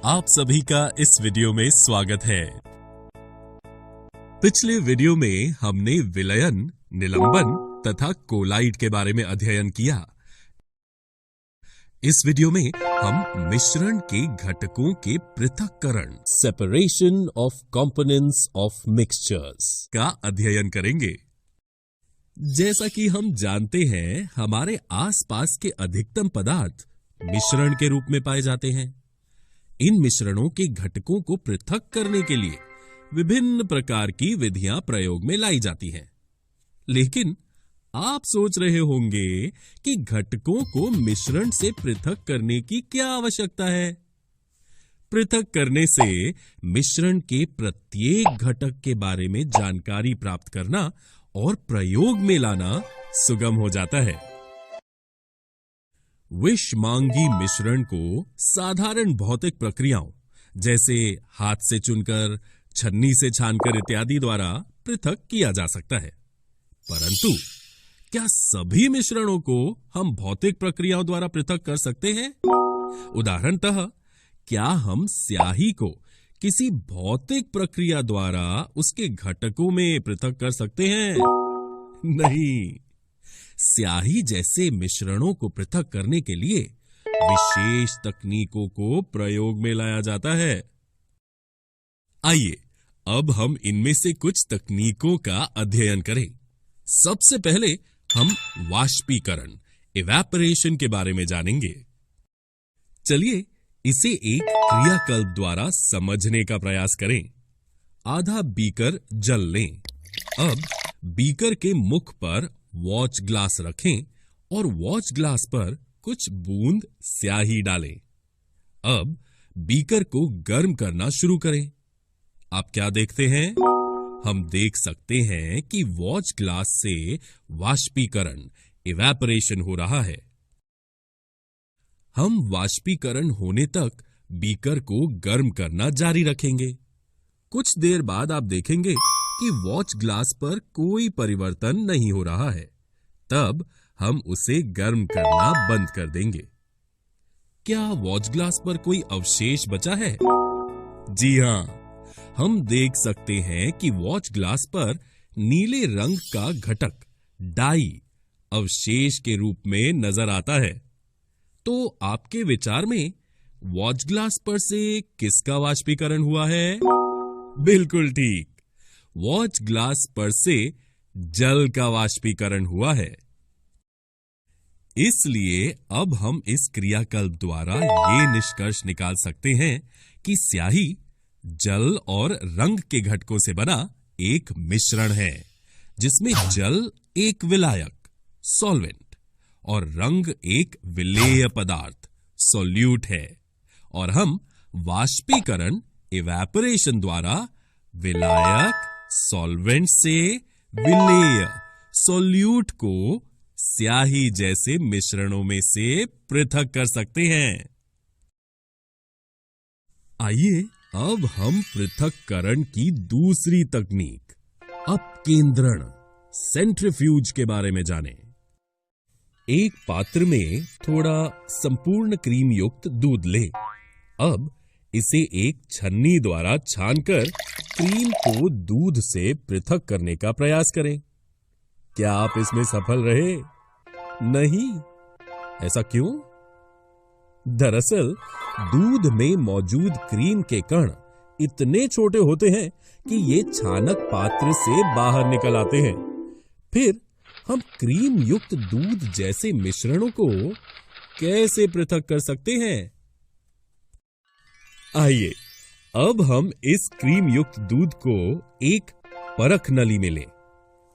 आप सभी का इस वीडियो में स्वागत है। पिछले वीडियो में हमने विलयन, निलंबन तथा कोलाइड के बारे में अध्ययन किया। इस वीडियो में हम मिश्रण के घटकों के पृथक्करण, separation of components of mixtures का अध्ययन करेंगे। जैसा कि हम जानते हैं, हमारे आसपास के अधिकतम पदार्थ मिश्रण के रूप में पाए जाते हैं। इन मिश्रणों के घटकों को पृथक करने के लिए विभिन्न प्रकार की विधियां प्रयोग में लाई जाती हैं। लेकिन आप सोच रहे होंगे कि घटकों को मिश्रण से पृथक करने की क्या आवश्यकता है? पृथक करने से मिश्रण के प्रत्येक घटक के बारे में जानकारी प्राप्त करना और प्रयोग में लाना सुगम हो जाता है। विषमांगी मिश्रण को साधारण भौतिक प्रक्रियाओं जैसे हाथ से चुनकर, छन्नी से छानकर इत्यादि द्वारा पृथक किया जा सकता है। परंतु क्या सभी मिश्रणों को हम भौतिक प्रक्रियाओं द्वारा पृथक कर सकते हैं? उदाहरणतः, क्या हम स्याही को किसी भौतिक प्रक्रिया द्वारा उसके घटकों में पृथक कर सकते हैं? नहीं। स्याही जैसे मिश्रणों को पृथक करने के लिए विशेष तकनीकों को प्रयोग में लाया जाता है। आइए अब हम इनमें से कुछ तकनीकों का अध्ययन करें। सबसे पहले हम वाष्पीकरण, इवेपोरेशन के बारे में जानेंगे। चलिए इसे एक क्रियाकल्प द्वारा समझने का प्रयास करें। आधा बीकर जल लें। अब बीकर के मुख पर वॉच ग्लास रखें और वॉच ग्लास पर कुछ बूंद स्याही डालें। अब बीकर को गर्म करना शुरू करें। आप क्या देखते हैं? हम देख सकते हैं कि वॉच ग्लास से वाष्पीकरण, इवेपोरेशन हो रहा है। हम वाष्पीकरण होने तक बीकर को गर्म करना जारी रखेंगे। कुछ देर बाद आप देखेंगे कि वॉच ग्लास पर कोई परिवर्तन नहीं हो रहा है। तब हम उसे गर्म करना बंद कर देंगे। क्या वॉच ग्लास पर कोई अवशेष बचा है? जी हां, हम देख सकते हैं कि वॉच ग्लास पर नीले रंग का घटक डाई अवशेष के रूप में नजर आता है। तो आपके विचार में वॉच ग्लास पर से किसका वाष्पीकरण हुआ है? बिल्कुल ठीक, वॉच ग्लास पर से जल का वाष्पीकरण हुआ है। इसलिए अब हम इस क्रियाकल्प द्वारा ये निष्कर्ष निकाल सकते हैं कि स्याही जल और रंग के घटकों से बना एक मिश्रण है, जिसमें जल एक विलायक, सॉल्वेंट, और रंग एक विलेय पदार्थ, सॉल्यूट है। और हम वाष्पीकरण, इवेपोरेशन द्वारा विलायक, सॉल्वेंट से विलेय, सॉल्यूट को स्याही जैसे मिश्रणों में से पृथक कर सकते हैं। आइए अब हम पृथक्करण की दूसरी तकनीक, अपकेंद्रण, सेंट्रीफ्यूज के बारे में जानें। एक पात्र में थोड़ा संपूर्ण क्रीम युक्त दूध लें। अब इसे एक छन्नी द्वारा छानकर क्रीम को दूध से पृथक करने का प्रयास करें। क्या आप इसमें सफल रहे? नहीं। ऐसा क्यों? दरअसल दूध में मौजूद क्रीम के कण इतने छोटे होते हैं कि ये छानक पात्र से बाहर निकल आते हैं। फिर हम क्रीम युक्त दूध जैसे मिश्रणों को कैसे पृथक कर सकते हैं? आइए अब हम इस क्रीम युक्त दूध को एक परख नली में लें।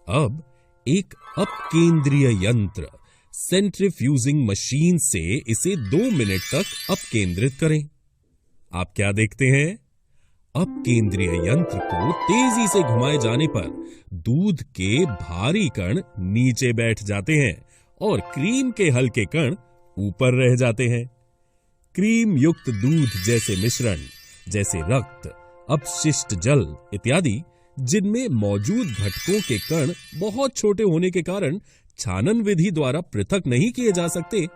अब एक अपकेंद्रीय यंत्र, सेंट्रीफ्यूजिंग मशीन से इसे 2 मिनट तक अपकेंद्रित करें। आप क्या देखते हैं? अपकेंद्रीय यंत्र को तेजी से घुमाए जाने पर दूध के भारी कण नीचे बैठ जाते हैं और क्रीम के हल्के कण ऊपर रह जाते हैं। क्रीम युक्त दूध जैसे मिश्रण, जैसे रक्त, अपशिष्ट जल इत्यादि, जिनमें मौजूद घटकों के कण बहुत छोटे होने के कारण छानन विधि द्वारा पृथक नहीं किए जा सकते।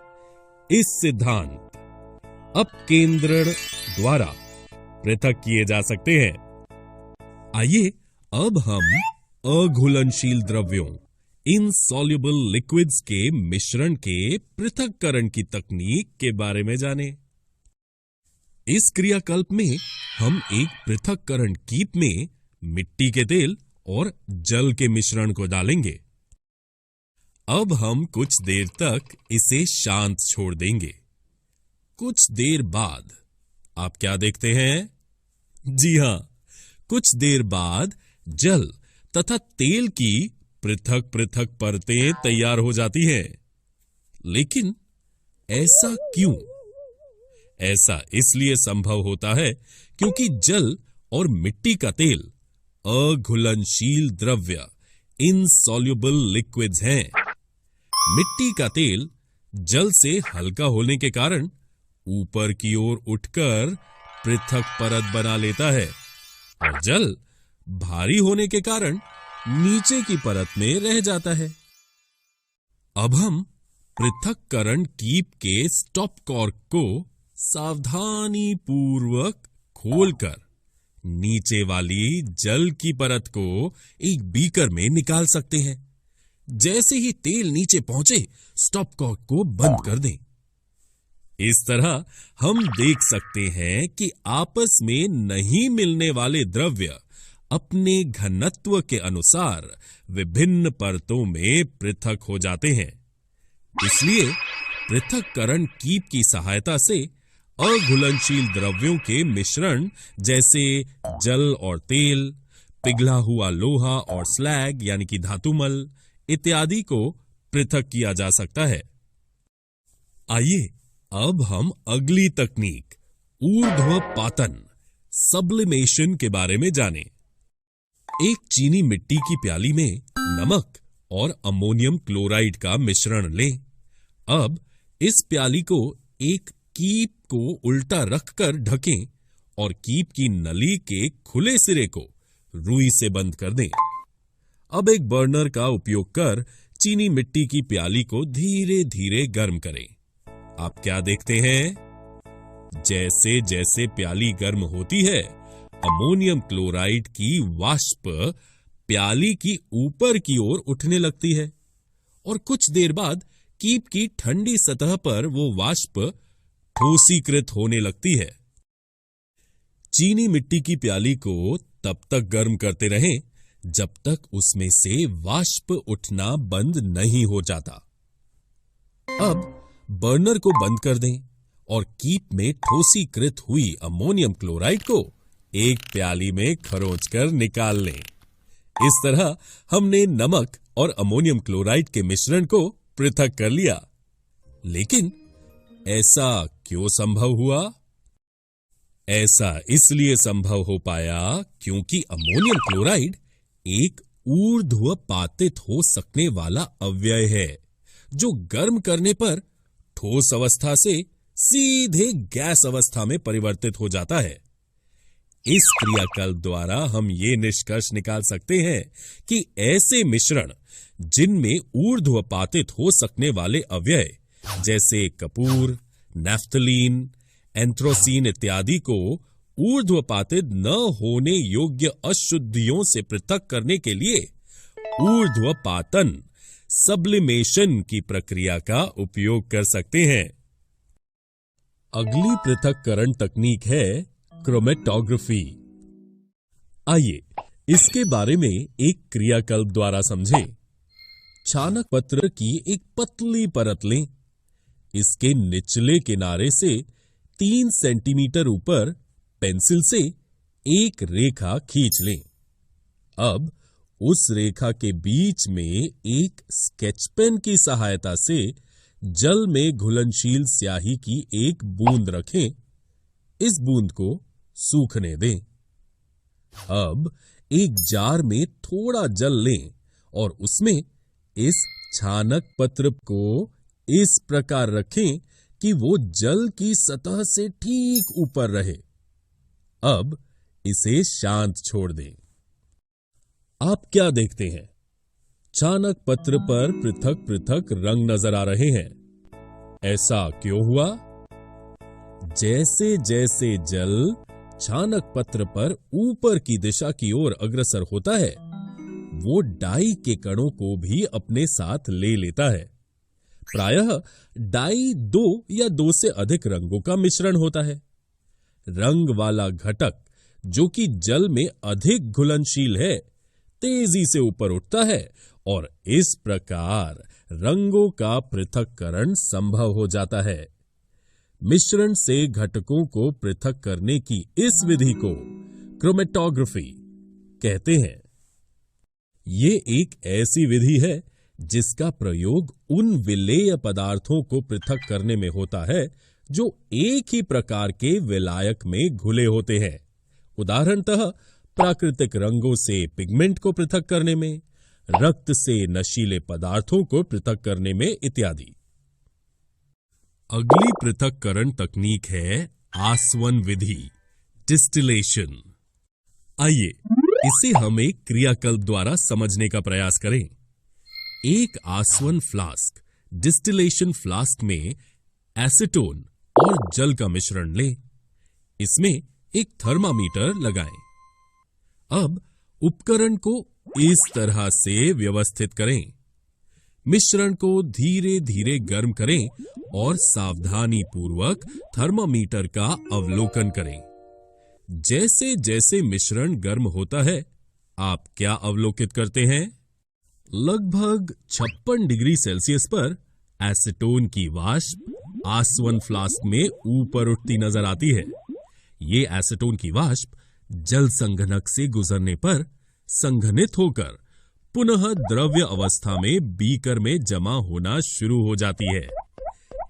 इस सिद्धांत अपकेंद्रण द्वारा पृथक किए जा सकते हैं। आइए अब हम अघुलनशील द्रव्यों, इनसॉल्युबल लिक्विड्स के मिश्रण के पृथक्करण की तकनीक के बारे में जानें। इस क्रियाकल्प में हम एक पृथक्करण कीप में मिट्टी के तेल और जल के मिश्रण को डालेंगे। अब हम कुछ देर तक इसे शांत छोड़ देंगे। कुछ देर बाद आप क्या देखते हैं? जी हां, कुछ देर बाद जल तथा तेल की पृथक पृथक परतें तैयार हो जाती हैं। लेकिन ऐसा क्यों? ऐसा इसलिए संभव होता है क्योंकि जल और मिट्टी का तेल अघुलनशील द्रव्य, इनसॉल्युबल लिक्विड्स हैं। मिट्टी का तेल जल से हल्का होने के कारण ऊपर की ओर उठकर पृथक परत बना लेता है और जल भारी होने के कारण नीचे की परत में रह जाता है। अब हम पृथक्करण कीप के स्टॉप कॉर्क को सावधानी पूर्वक खोलकर नीचे वाली जल की परत को एक बीकर में निकाल सकते हैं। जैसे ही तेल नीचे पहुंचे, स्टॉप कॉर्क को बंद कर दें। इस तरह हम देख सकते हैं कि आपस में नहीं मिलने वाले द्रव्य अपने घनत्व के अनुसार विभिन्न परतों में पृथक हो जाते हैं। इसलिए पृथक्करण कीप की सहायता से अघुलनशील द्रव्यों के मिश्रण जैसे जल और तेल, पिघला हुआ लोहा और स्लैग यानी कि धातुमल इत्यादि को पृथक किया जा सकता है। आइए अब हम अगली तकनीक ऊर्ध्वपातन, सब्लिमेशन के बारे में जानें। एक चीनी मिट्टी की प्याली में नमक और अमोनियम क्लोराइड का मिश्रण लें। अब इस प्याली को एक कीप को उल्टा रखकर ढकें और कीप की नली के खुले सिरे को रुई से बंद कर दें। अब एक बर्नर का उपयोग कर चीनी मिट्टी की प्याली को धीरे धीरे गर्म करें। आप क्या देखते हैं? जैसे जैसे प्याली गर्म होती है, अमोनियम क्लोराइड की वाष्प प्याली की ऊपर की ओर उठने लगती है और कुछ देर बाद कीप की ठंडी सतह पर वो वाष्प ठोसीकृत होने लगती है। चीनी मिट्टी की प्याली को तब तक गर्म करते रहें जब तक उसमें से वाष्प उठना बंद नहीं हो जाता। अब बर्नर को बंद कर दें और कीप में ठोसीकृत हुई अमोनियम क्लोराइड को एक प्याली में खरोंचकर निकाल लें। इस तरह हमने नमक और अमोनियम क्लोराइड के मिश्रण को पृथक कर लिया। लेकिन ऐसा क्यों संभव हुआ? ऐसा इसलिए संभव हो पाया क्योंकि अमोनियम क्लोराइड एक ऊर्ध्वपातित हो सकने वाला अव्यय है, जो गर्म करने पर ठोस अवस्था से सीधे गैस अवस्था में परिवर्तित हो जाता है। इस क्रियाकल्प द्वारा हम ये निष्कर्ष निकाल सकते हैं कि ऐसे मिश्रण जिनमें ऊर्ध्वपातित हो सकने वाले अव्यय जैसे कपूर, नैफ्थलीन, एंथ्रोसीन इत्यादि को ऊर्ध्वपातित न होने योग्य अशुद्धियों से पृथक करने के लिए ऊर्ध्वपातन, सब्लिमेशन की प्रक्रिया का उपयोग कर सकते हैं। अगली पृथक्करण तकनीक है क्रोमेटोग्राफी। आइए इसके बारे में एक क्रियाकल्प द्वारा समझें। छानक पत्र की एक पतली परत लें। इसके निचले किनारे से 3 सेंटीमीटर ऊपर पेंसिल से एक रेखा खींच लें। अब उस रेखा के बीच में एक स्केच पेन की सहायता से जल में घुलनशील स्याही की एक बूंद रखें। इस बूंद को सूखने दें। अब एक जार में थोड़ा जल लें और उसमें इस छानक पत्र को इस प्रकार रखें कि वो जल की सतह से ठीक ऊपर रहे। अब इसे शांत छोड़ दें। आप क्या देखते हैं? छानक पत्र पर पृथक पृथक रंग नजर आ रहे हैं। ऐसा क्यों हुआ? जैसे जैसे जल चाणक पत्र पर ऊपर की दिशा की ओर अग्रसर होता है, वो डाई के कणों को भी अपने साथ ले लेता है। प्रायः डाई 2 या 2 से अधिक रंगों का मिश्रण होता है। रंग वाला घटक, जो कि जल में अधिक घुलनशील है, तेजी से ऊपर उठता है और इस प्रकार रंगों का पृथक्करण संभव हो जाता है। मिश्रण से घटकों को पृथक करने की इस विधि को क्रोमेटोग्राफी कहते हैं। ये एक ऐसी विधि है जिसका प्रयोग उन विलेय पदार्थों को पृथक करने में होता है जो एक ही प्रकार के विलायक में घुले होते हैं। उदाहरणतः प्राकृतिक रंगों से पिगमेंट को पृथक करने में, रक्त से नशीले पदार्थों को पृथक करने में इत्यादि। अगली पृथक्करण तकनीक है आसवन विधि, डिस्टिलेशन। आइए इसे हम एक क्रियाकल्प द्वारा समझने का प्रयास करें। एक आसवन फ्लास्क, डिस्टिलेशन फ्लास्क में एसीटोन और जल का मिश्रण लें। इसमें एक थर्मामीटर लगाएं। अब उपकरण को इस तरह से व्यवस्थित करें। मिश्रण को धीरे धीरे गर्म करें और सावधानी पूर्वक थर्मामीटर का अवलोकन करें। जैसे जैसे मिश्रण गर्म होता है, आप क्या अवलोकित करते हैं? लगभग 56 डिग्री सेल्सियस पर एसीटोन की वाष्प आसवन फ्लास्क में ऊपर उठती नजर आती है। ये एसीटोन की वाष्प जल संघनक से गुजरने पर संघनित होकर पुनः द्रव्य अवस्था में बीकर में जमा होना शुरू हो जाती है।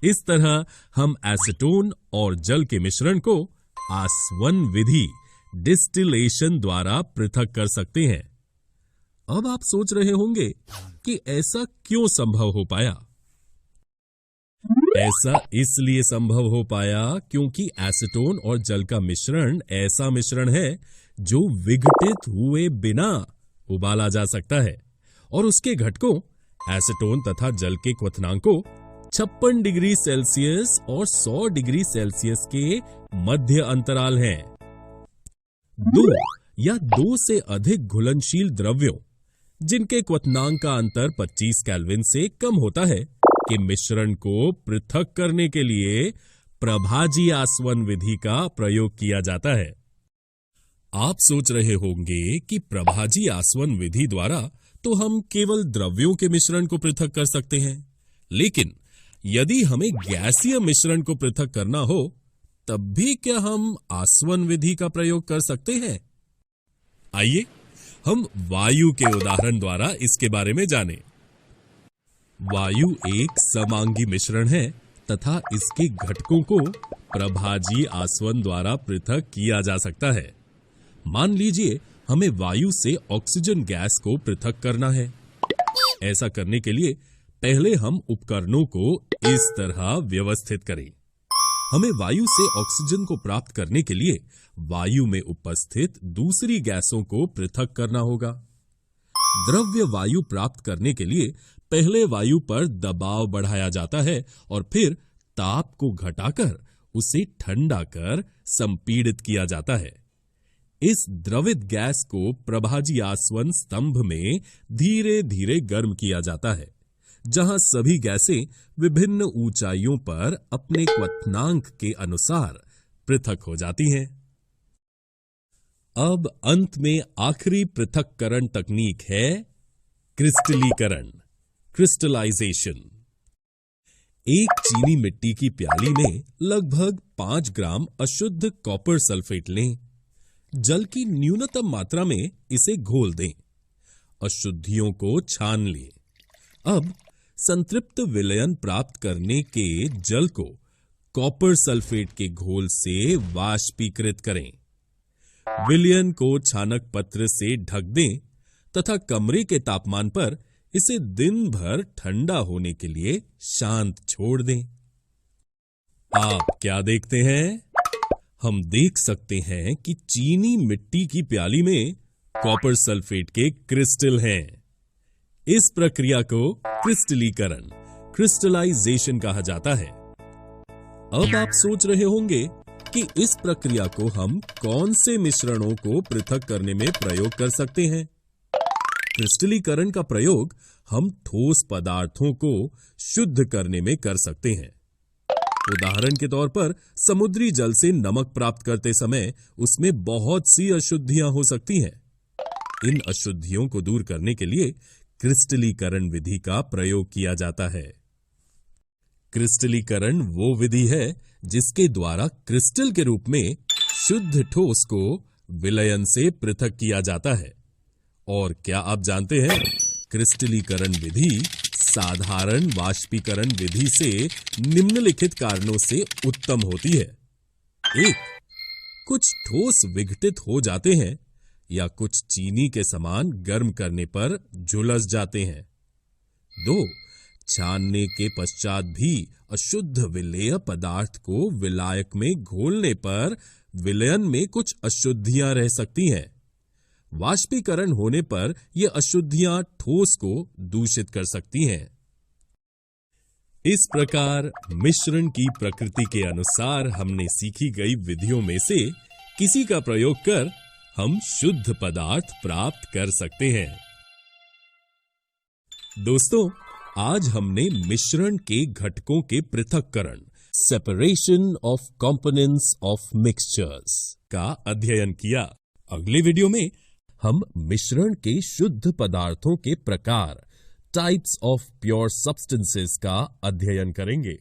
इस तरह हम एसीटोन और जल के मिश्रण को आसवन विधि, डिस्टिलेशन द्वारा पृथक कर सकते हैं। अब आप सोच रहे होंगे कि ऐसा क्यों संभव हो पाया? ऐसा इसलिए संभव हो पाया क्योंकि एसीटोन और जल का मिश्रण ऐसा मिश्रण है जो विघटित हुए बिना उबाला जा सकता है और उसके घटकों एसीटोन तथा जल के क्वथनांकों 56 डिग्री सेल्सियस और 100 डिग्री सेल्सियस के मध्य अंतराल हैं। 2 या 2 से अधिक घुलनशील द्रव्यों जिनके क्वथनांक का अंतर 25 केल्विन से कम होता है के मिश्रण को पृथक करने के लिए प्रभाजी आसवन विधि का प्रयोग किया जाता है। आप सोच रहे होंगे कि प्रभाजी आसवन विधि द्वारा तो हम केवल द्रव्यों के मिश्रण को पृथक कर सकते हैं, लेकिन यदि हमें गैसीय मिश्रण को पृथक करना हो तब भी क्या हम आसवन विधि का प्रयोग कर सकते हैं? आइए हम वायु के उदाहरण द्वारा इसके बारे में जानें। वायु एक समांगी मिश्रण है तथा इसके घटकों को प्रभाजी आसवन द्वारा पृथक किया जा सकता है। मान लीजिए हमें वायु से ऑक्सीजन गैस को पृथक करना है। ऐसा करने के लिए पहले हम उपकरणों को इस तरह व्यवस्थित करें। हमें वायु से ऑक्सीजन को प्राप्त करने के लिए वायु में उपस्थित दूसरी गैसों को पृथक करना होगा। द्रव्य वायु प्राप्त करने के लिए पहले वायु पर दबाव बढ़ाया जाता है और फिर ताप को घटाकर उसे ठंडा कर संपीड़ित किया जाता है। इस द्रवित गैस को प्रभाजी आसवन स्तंभ में धीरे धीरे गर्म किया जाता है, जहां सभी गैसें विभिन्न ऊंचाइयों पर अपने क्वथनांक के अनुसार पृथक हो जाती हैं। अब अंत में आखिरी पृथक्करण तकनीक है क्रिस्टलीकरण, क्रिस्टलाइजेशन। एक चीनी मिट्टी की प्याली में लगभग 5 ग्राम अशुद्ध कॉपर सल्फेट लें। जल की न्यूनतम मात्रा में इसे घोल दें। अशुद्धियों को छान लें। अब संतृप्त विलयन प्राप्त करने के जल को कॉपर सल्फेट के घोल से वाष्पीकृत करें। विलयन को छानक पत्र से ढक दें तथा कमरे के तापमान पर इसे दिन भर ठंडा होने के लिए शांत छोड़ दें। आप क्या देखते हैं? हम देख सकते हैं कि चीनी मिट्टी की प्याली में कॉपर सल्फेट के क्रिस्टल हैं। इस प्रक्रिया को क्रिस्टलीकरण, क्रिस्टलाइजेशन कहा जाता है। अब आप सोच रहे होंगे कि इस प्रक्रिया को हम कौन से मिश्रणों को पृथक करने में प्रयोग कर सकते हैं। क्रिस्टलीकरण का प्रयोग हम ठोस पदार्थों को शुद्ध करने में कर सकते हैं। उदाहरण के तौर पर समुद्री जल से नमक प्राप्त करते समय उसमें बहुत सी अशुद्धियां हो सकती हैं। इन अशुद्धियों को दूर करने के लिए क्रिस्टलीकरण विधि का प्रयोग किया जाता है। क्रिस्टलीकरण वो विधि है जिसके द्वारा क्रिस्टल के रूप में शुद्ध ठोस को विलयन से पृथक किया जाता है। और क्या आप जानते हैं, क्रिस्टलीकरण विधि साधारण वाष्पीकरण विधि से निम्नलिखित कारणों से उत्तम होती है। 1. कुछ ठोस विघटित हो जाते हैं या कुछ चीनी के समान गर्म करने पर झुलस जाते हैं। 2. छानने के पश्चात भी अशुद्ध विलेय पदार्थ को विलायक में घोलने पर विलयन में कुछ अशुद्धियां रह सकती हैं। वाष्पीकरण होने पर ये अशुद्धियां ठोस को दूषित कर सकती हैं। इस प्रकार मिश्रण की प्रकृति के अनुसार हमने सीखी गई विधियों में से किसी का प्रयोग कर हम शुद्ध पदार्थ प्राप्त कर सकते हैं। दोस्तों, आज हमने मिश्रण के घटकों के पृथक्करण, separation of components of mixtures का अध्ययन किया। अगले वीडियो में हम मिश्रण के शुद्ध पदार्थों के प्रकार, टाइप्स ऑफ प्योर सब्सटेंसेस का अध्ययन करेंगे।